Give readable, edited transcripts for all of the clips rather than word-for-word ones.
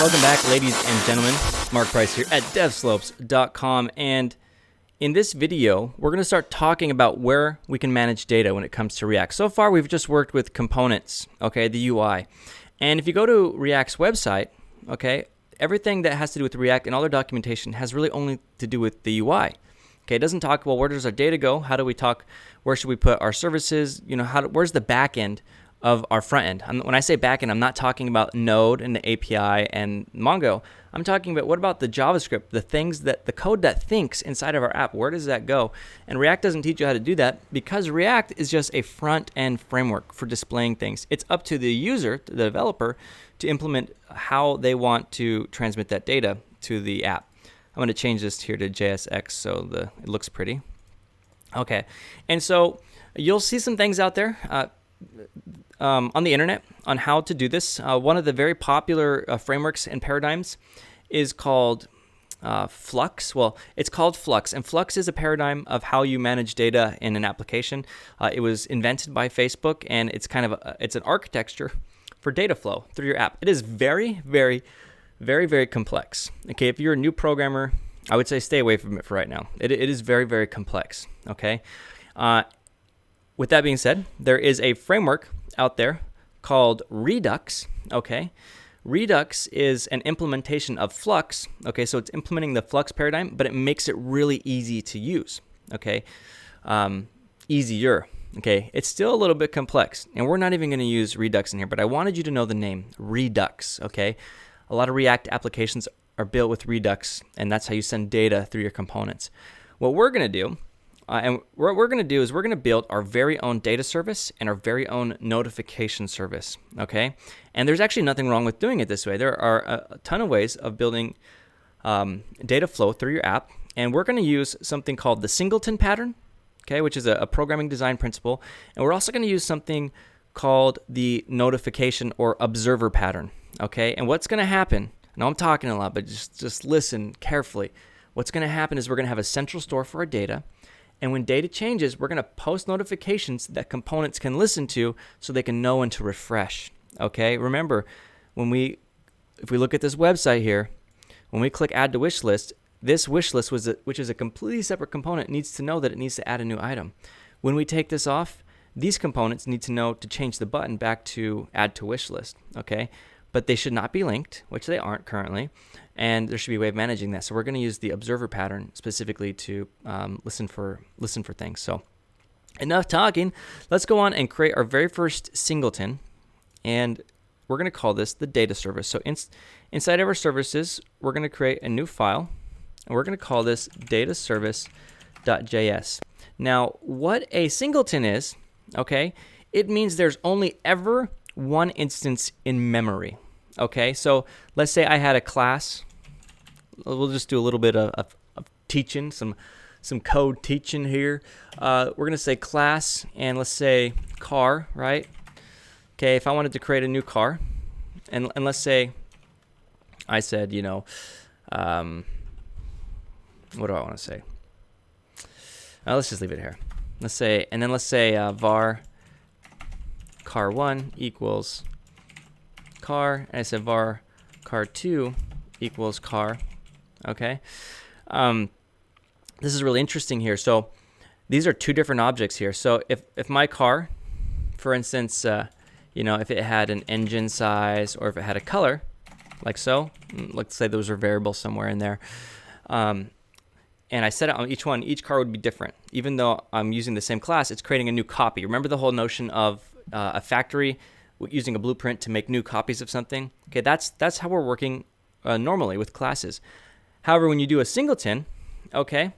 Welcome back, ladies and gentlemen. Mark Price here at devslopes.com, and in this video, we're going to start talking about where we can manage data when it comes to React. So far, we've just worked with components, okay, the UI. And if you go to React's website, okay, everything that has to do with React and all their documentation has really only to do with the UI. Okay, it doesn't talk, well, where does our data go? How do we talk, where should we put our services? You know, where's the back end of our front end? When I say back end, I'm not talking about Node and the API and Mongo. I'm talking about, what about the JavaScript, the code that thinks inside of our app? Where does that go? And React doesn't teach you how to do that because React is just a front end framework for displaying things. It's up to the user, the developer, to implement how they want to transmit that data to the app. I'm going to change this here to JSX so it looks pretty. Okay, and so you'll see some things out there on the internet on how to do this. One of the very popular frameworks and paradigms is called Flux. Well, it's called Flux, and Flux is a paradigm of how you manage data in an application. It was invented by Facebook, and it's kind of it's an architecture for data flow through your app. It is very, very, very, very complex. Okay, if you're a new programmer, I would say stay away from it for right now. It is very, very complex. Okay. With that being said, there is a framework out there called Redux. Okay, Redux is an implementation of Flux. Okay, so it's implementing the Flux paradigm, but it makes it really easy to use. Okay, easier. Okay, it's still a little bit complex, and we're not even going to use Redux in here, but I wanted you to know the name Redux. Okay, a lot of React applications are built with Redux, and that's how you send data through your components. What we're going to do, and what we're going to do is we're going to build our very own data service and our very own notification service, okay? And there's actually nothing wrong with doing it this way. There are a ton of ways of building data flow through your app, and we're going to use something called the Singleton Pattern, okay, which is a programming design principle. And we're also going to use something called the notification or observer pattern, okay? And what's going to happen, I know I'm talking a lot, but just listen carefully. What's going to happen is we're going to have a central store for our data. And when data changes, we're going to post notifications that components can listen to so they can know when to refresh. Okay, remember, if we look at this website here, when we click add to wish list, this wish list, which is a completely separate component, needs to know that it needs to add a new item. When we take this off, these components need to know to change the button back to add to wish list. Okay, but they should not be linked, which they aren't currently. And there should be a way of managing that. So we're going to use the observer pattern specifically to listen for things. So enough talking. Let's go on and create our very first singleton. And we're going to call this the data service. So inside of our services, we're going to create a new file. And we're going to call this dataservice.js. Now, what a singleton is, okay, it means there's only ever one instance in memory. Okay, so let's say I had a class. We'll just do a little bit of teaching, some code teaching here. We're going to say class, and let's say car, right? Okay, if I wanted to create a new car, and let's say I said, you know, what do I want to say? Let's just leave it here. Let's say var car1 equals car, and I said var car2 equals car. Okay, this is really interesting here. So these are two different objects here. So if my car, for instance, you know, if it had an engine size or if it had a color, like so, let's say those are variables somewhere in there, and I set it on each one, each car would be different. Even though I'm using the same class, it's creating a new copy. Remember the whole notion of a factory using a blueprint to make new copies of something? Okay, that's how we're working normally with classes. However, when you do a singleton, okay,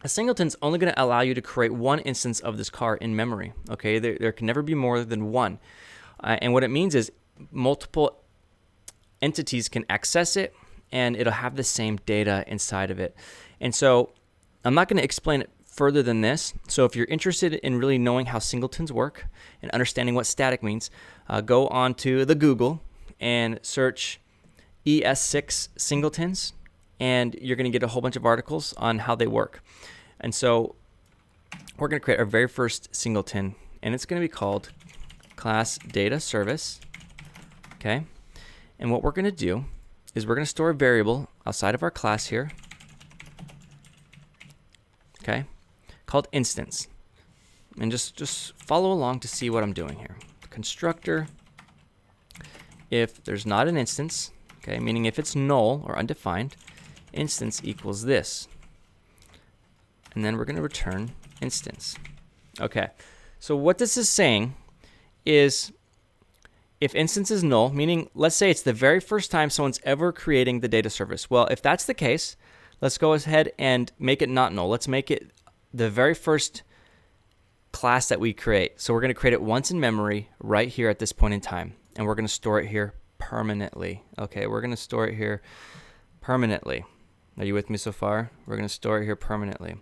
a singleton's only going to allow you to create one instance of this car in memory. Okay, there can never be more than one. And what it means is multiple entities can access it, and it'll have the same data inside of it. And so I'm not going to explain it further than this. So if you're interested in really knowing how singletons work and understanding what static means, go on to the Google and search ES6 singletons, and you're going to get a whole bunch of articles on how they work. And so we're going to create our very first singleton, and it's going to be called class data service. Okay, and what we're going to do is we're going to store a variable outside of our class here, okay, called instance. And just follow along to see what I'm doing here. Constructor, if there's not an instance, okay, meaning if it's null or undefined, instance equals this. And then we're going to return instance. Okay, so what this is saying is if instance is null, meaning let's say it's the very first time someone's ever creating the data service. Well, if that's the case, let's go ahead and make it not null. Let's make it the very first class that we create. So we're going to create it once in memory right here at this point in time. And we're going to store it here permanently. Okay, we're going to store it here permanently. Are you with me so far? We're going to store it here permanently.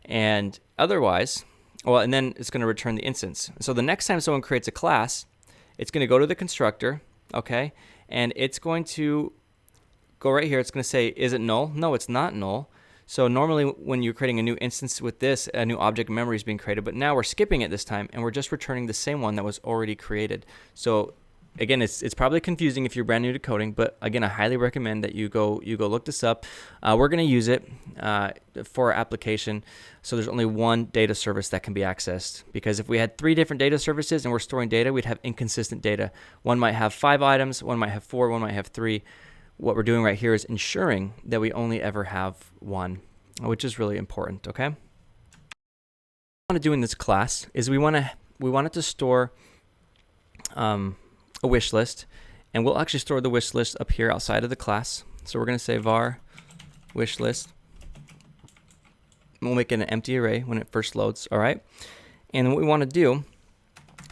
And otherwise, well, and then it's going to return the instance. So the next time someone creates a class, it's going to go to the constructor, okay? And it's going to go right here. It's going to say, is it null? No, it's not null. So normally when you're creating a new instance with this, a new object memory is being created, but now we're skipping it this time and we're just returning the same one that was already created. So again, it's probably confusing if you're brand new to coding, but again, I highly recommend that you go look this up. We're going to use it for our application. So there's only one data service that can be accessed, because if we had 3 different data services and we're storing data, we'd have inconsistent data. One might have 5 items, one might have 4, one might have 3. What we're doing right here is ensuring that we only ever have one, which is really important, okay? What we want to do in this class is we want it to store a wish list, and we'll actually store the wish list up here outside of the class. So we're going to say var wish list. We'll make it an empty array when it first loads, all right? And what we want to do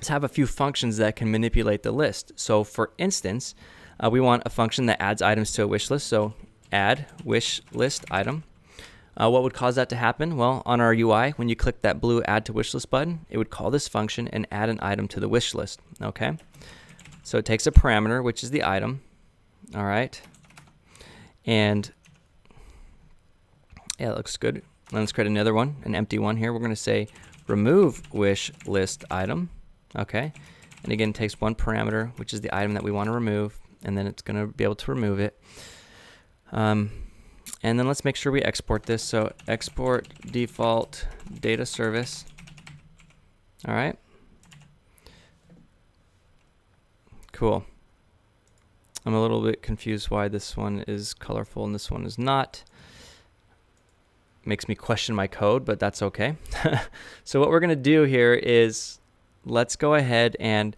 is have a few functions that can manipulate the list. So for instance, we want a function that adds items to a wish list. So add wish list item. What would cause that to happen? Well, on our UI, when you click that blue add to wish list button, it would call this function and add an item to the wish list, okay? So it takes a parameter, which is the item, all right? And yeah, it looks good. Let's create another one, an empty one here. We're going to say remove wish list item, okay? And again, it takes one parameter, which is the item that we want to remove, and then it's going to be able to remove it. And then let's make sure we export this. So export default data service, all right? Cool. I'm a little bit confused why this one is colorful and this one is not. Makes me question my code, but that's okay. So what we're going to do here is let's go ahead and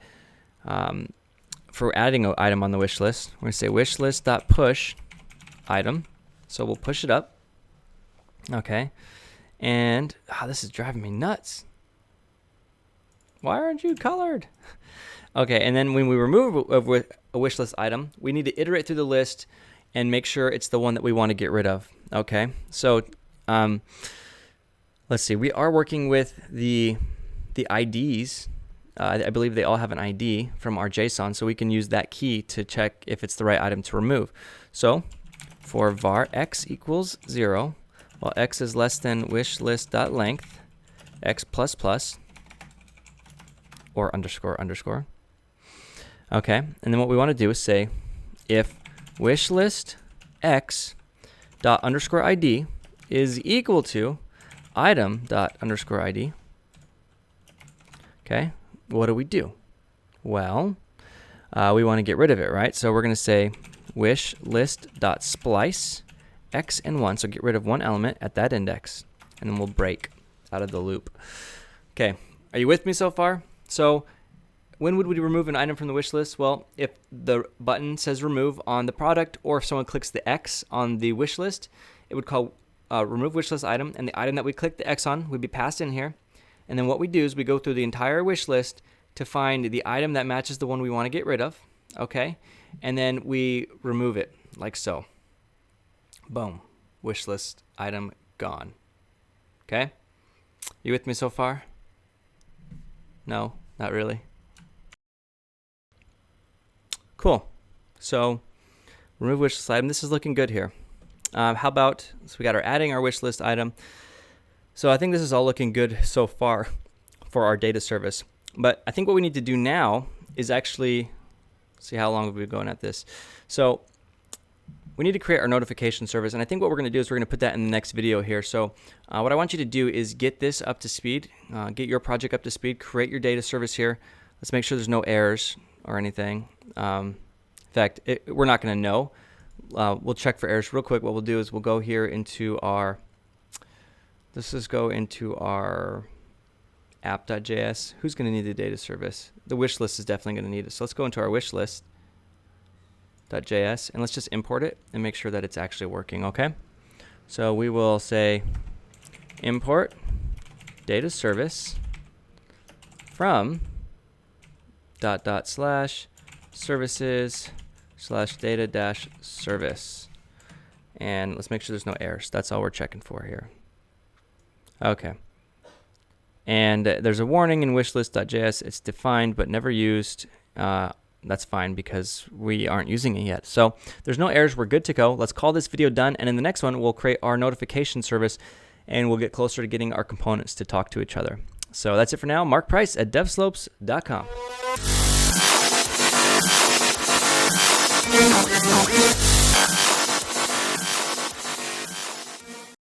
for adding an item on the wish list, we're going to say wish list.push item. So we'll push it up. Okay. And this is driving me nuts. Why aren't you colored? Okay, and then when we remove a wish list item, we need to iterate through the list and make sure it's the one that we want to get rid of. Okay, so let's see. We are working with the IDs. I believe they all have an ID from our JSON, so we can use that key to check if it's the right item to remove. So for var x equals 0, while x is less than wish list.length, x plus plus, or underscore underscore. Okay, and then what we want to do is say if wish list x dot underscore ID is equal to item dot underscore ID. Okay, what do? Well, we want to get rid of it, right? So we're going to say wish list dot splice x and 1, so get rid of one element at that index, and then we'll break out of the loop. Okay, are you with me so far? So when would we remove an item from the wish list? Well, if the button says remove on the product, or if someone clicks the X on the wish list, it would call remove wish list item, and the item that we click the X on would be passed in here. And then what we do is we go through the entire wish list to find the item that matches the one we want to get rid of, okay? And then we remove it like so. Boom, wish list item gone, okay? You with me so far? No, not really. Cool. So remove wish list item. This is looking good here. How about, so we got our adding our wish list item. So I think this is all looking good so far for our data service. But I think what we need to do now is actually see how long we've been going at this. So we need to create our notification service, and I think what we're going to do is we're going to put that in the next video here. So what I want you to do is get this up to speed, get your project up to speed, create your data service here. Let's make sure there's no errors or anything. In fact, we're not going to know. We'll check for errors real quick. What we'll do is we'll go here into our, go into our app.js. Who's going to need the data service? The wish list is definitely going to need it. So let's go into our wish list.js and let's just import it and make sure that it's actually working, okay? So we will say import data service from /services/data-service, and let's make sure there's no errors. That's all we're checking for here. Okay, and there's a warning in wishlist.js. It's defined but never used. That's fine because we aren't using it yet. So there's no errors. We're good to go. Let's call this video done, and in the next one we'll create our notification service and we'll get closer to getting our components to talk to each other. So that's it for now. Mark Price at devslopes.com.